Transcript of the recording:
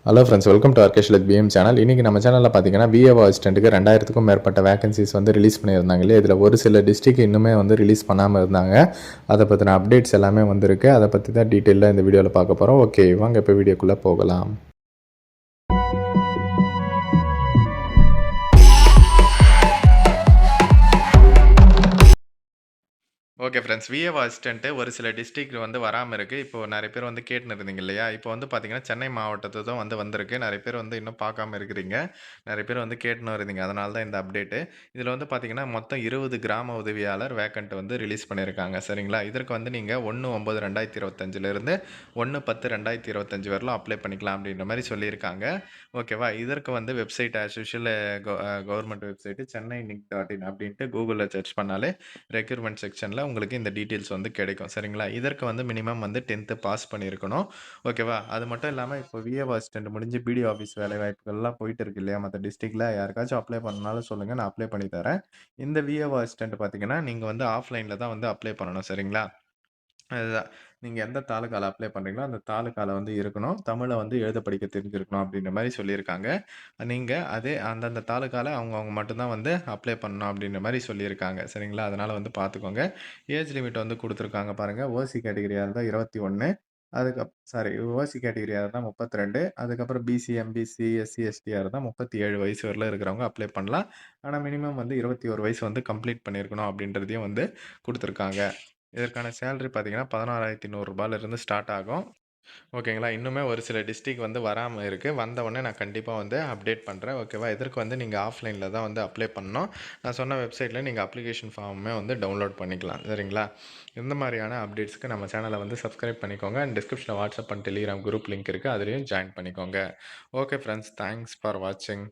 Hello friends, welcome to ஆர்கேஷ் லக் பிஎம் சேனல். இன்றைக்கி நம்ம சேனலில் பார்த்தீங்கன்னா விஏஓ அசிஸ்டண்ட்டுக்கு 2000க்கும் மேற்பட்ட வேகன்சிஸ் வந்து ரிலீஸ் பண்ணியிருந்தாங்க இல்லையா. இதில் ஒரு சில டிஸ்ட்ரிக்ட் இன்னுமே வந்து ரிலீஸ் பண்ணாமல் இருந்தாங்க. அதை பற்றின அப்டேட்ஸ் எல்லாமே வந்திருக்கு. அதை பற்றி தான் டீட்டெயிலாக இந்த வீடியோவில் பார்க்க போகிறோம். ஓகே, வாங்க இப்போ வீடியோக்குள்ளே போகலாம். ஓகே ஃப்ரெண்ட்ஸ், விஏஓ அசிஸ்டண்ட்டு ஒரு சில டிஸ்ட்ரிக்ட் வந்து வராமல் இருக்குது. இப்போ நிறைய பேர் வந்து கேட்டுன்னு இருந்தீங்க இல்லையா. இப்போ வந்து பார்த்தீங்கன்னா சென்னை மாவட்டத்து தான் வந்து வந்திருக்கு. நிறைய பேர் வந்து இன்னும் பார்க்காம இருக்கிறீங்க. நிறைய பேர் வந்து கேட்டுன்னு இருந்தீங்க. அதனால தான் இந்த அப்டேட்டு. இதில் வந்து பார்த்தீங்கன்னா மொத்தம் 20 கிராம உதவியாளர் வேக்கண்ட் வந்து ரிலீஸ் பண்ணியிருக்காங்க. சரிங்களா. இதற்கு வந்து நீங்கள் 1/9/2025லேருந்து 1/10/2025 வரலும் அப்ளை பண்ணிக்கலாம் அப்படின்ற மாதிரி சொல்லியிருக்காங்க. ஓகேவா. இதற்கு வந்து website as usual government website Chennai NIC.in அப்படின்ட்டு கூகுளில் சர்ச் பண்ணாலே ரெக்ரூட்மெண்ட் செக்ஷனில் உங்களுக்கு இந்த டீட்டெயில்ஸ் வந்து கிடைக்கும். சரிங்களா. இதற்கு வந்து மினிமம் வந்து 10th பாஸ் பண்ணியிருக்கணும். ஓகேவா. அது மட்டும் இல்லாமல் இப்போ விஏஓ அசிஸ்டன்ட் முடிஞ்சு பிடிஓ ஆஃபீஸ் வேலை வாய்ப்புகள்லாம் போயிட்டு இருக்கு இல்லையா. மற்ற டிஸ்ட்ரிக்டில் யாருக்காச்சும் அப்ளை பண்ணாலும் சொல்லுங்கள், நான் அப்ளை பண்ணி தரேன். இந்த விஏஓ அசிஸ்டன்ட் பார்த்தீங்கன்னா நீங்கள் வந்து ஆஃப்லைனில் தான் வந்து அப்ளை பண்ணணும். சரிங்களா. அதுதான். நீங்க எந்த தாலுகால அப்ளை பண்றீங்களோ, அந்த தாலுகால வந்து இருக்கணும். தமிழ வந்து எழுத படிக்க தெரிஞ்சிருக்கணும் அப்படின்ற மாரி சொல்லியிருக்காங்க. நீங்க அதே அந்தந்த தாலுகால அவங்கவங்க மட்டும் தான் வந்து அப்ளை பண்ணணும் அப்படின்ற மாரி சொல்லியிருக்காங்க. சரிங்களா. அதனால வந்து பார்த்துக்கோங்க. ஏஜ் லிமிட் வந்து குடுத்துருக்காங்க பாருங்க. ஓசி கேட்டகரியா இருந்தா 21. ஓசி கேட்டகரியா இருந்தா 32. அதுக்கப்புறம் பிசி, எம்பிசி, எஸ்சி, எஸ்டியா இருந்தா 37 வயசு வரல இருக்கிறவங்க அப்ளை பண்ணலாம். ஆனா மினிமம் வந்து 21 வயசு வந்து கம்ப்ளீட் பண்ணியிருக்கணும் அப்படின்றதையும் வந்து குடுத்துருக்காங்க. இதற்கான சேலரி பார்த்தீங்கன்னா, ரூ. 16,100லேருந்து ஸ்டார்ட் ஆகும். ஓகேங்களா. இன்னுமே ஒரு சில டிஸ்ட்ரிக்ட் வந்து வராம இருக்கு. வந்த உடனே நான் கண்டிப்பா வந்து அப்டேட் பண்றேன். ஓகேவா. இதற்கு வந்து நீங்க ஆஃப்லைன்ல தான் வந்து அப்ளை பண்ணணும். நான் சொன்ன வெப்சைட்ல நீங்க அப்ளிகேஷன் ஃபார்மே வந்து டவுன்லோட் பண்ணிக்கலாம். சரிங்களா. இந்த மாதிரியான அப்டேட்ஸ்க்கு நம்ம சேனலை வந்து சப்ஸ்கிரைப் பண்ணிக்கோங்க. அண்ட் டிஸ்கிரிப்ஷனில் WhatsApp and Telegram group link இருக்குது. அதுலேயும் ஜாயின் பண்ணிக்கோங்க. ஓகே ஃப்ரெண்ட்ஸ், தேங்க்ஸ் ஃபார் வாட்சிங்.